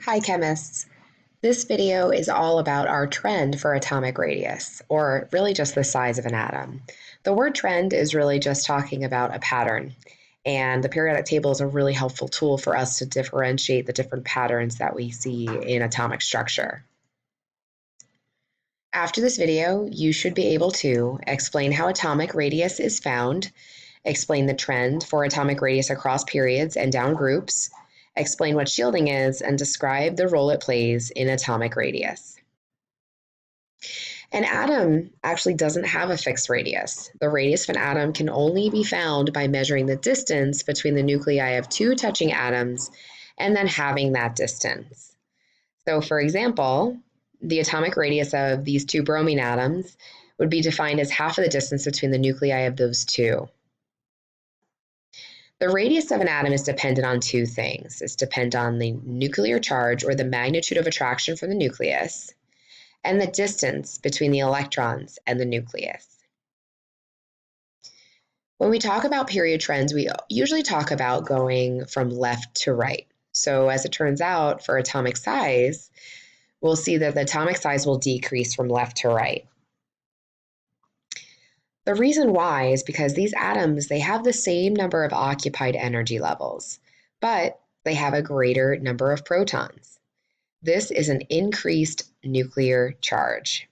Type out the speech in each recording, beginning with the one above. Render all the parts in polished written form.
Hi chemists! This video is all about our trend for atomic radius, or really just the size of an atom. The word trend is really just talking about a pattern, and the periodic table is a really helpful tool for us to differentiate the different patterns that we see in atomic structure. After this video, you should be able to explain how atomic radius is found, explain the trend for atomic radius across periods and down groups, explain what shielding is, and describe the role it plays in atomic radius. An atom actually doesn't have a fixed radius. The radius of an atom can only be found by measuring the distance between the nuclei of two touching atoms and then having that distance. So, for example, the atomic radius of these two bromine atoms would be defined as half of the distance between the nuclei of those two. The radius of an atom is dependent on two things. It's dependent on the nuclear charge, or the magnitude of attraction from the nucleus, and the distance between the electrons and the nucleus. When we talk about period trends, we usually talk about going from left to right. So as it turns out, for atomic size, we'll see that the atomic size will decrease from left to right. The reason why is because these atoms, they have the same number of occupied energy levels, but they have a greater number of protons. This is an increased nuclear charge.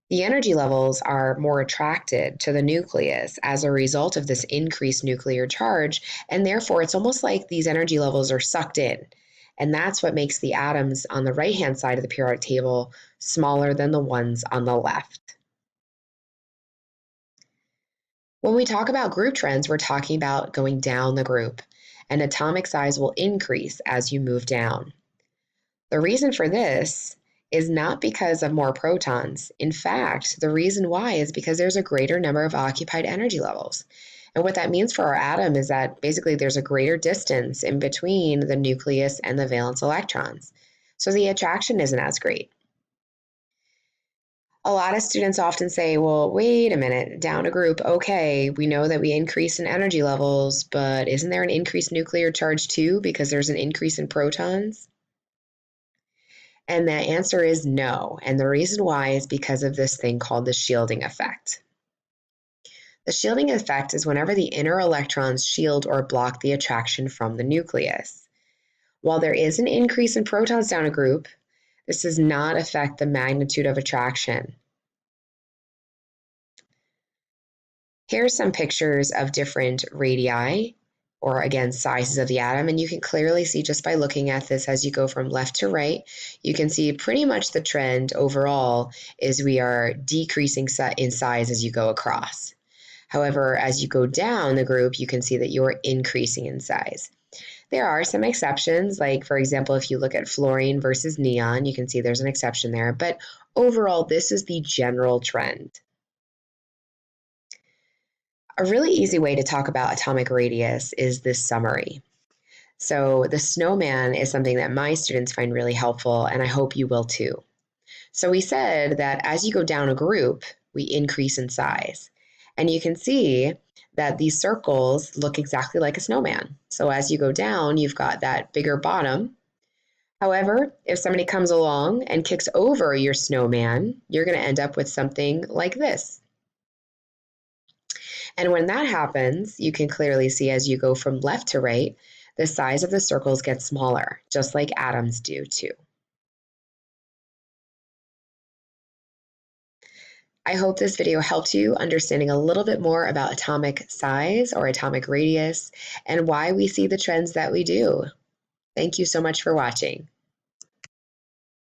The energy levels are more attracted to the nucleus as a result of this increased nuclear charge, and therefore it's almost like these energy levels are sucked in. And that's what makes the atoms on the right-hand side of the periodic table smaller than the ones on the left. When we talk about group trends, we're talking about going down the group, and atomic size will increase as you move down. The reason for this is not because of more protons. In fact, the reason why is because there's a greater number of occupied energy levels. And what that means for our atom is that basically there's a greater distance in between the nucleus and the valence electrons. So the attraction isn't as great. A lot of students often say, well, wait a minute, down a group, okay, we know that we increase in energy levels, but isn't there an increased nuclear charge too because there's an increase in protons? And the answer is no. And the reason why is because of this thing called the shielding effect. The shielding effect is whenever the inner electrons shield or block the attraction from the nucleus. While there is an increase in protons down a group, this does not affect the magnitude of attraction. Here are some pictures of different radii, or again, sizes of the atom, and you can clearly see just by looking at this as you go from left to right, you can see pretty much the trend overall is we are decreasing in size as you go across. However, as you go down the group, you can see that you are increasing in size. There are some exceptions, like for example, if you look at fluorine versus neon, you can see there's an exception there, but overall, this is the general trend. A really easy way to talk about atomic radius is this summary. So the snowman is something that my students find really helpful, and I hope you will too. So we said that as you go down a group, we increase in size. And you can see that these circles look exactly like a snowman. So as you go down, you've got that bigger bottom. However, if somebody comes along and kicks over your snowman, you're going to end up with something like this. And when that happens, you can clearly see as you go from left to right, the size of the circles gets smaller, just like atoms do too. I hope this video helped you understanding a little bit more about atomic size or atomic radius and why we see the trends that we do. Thank you so much for watching.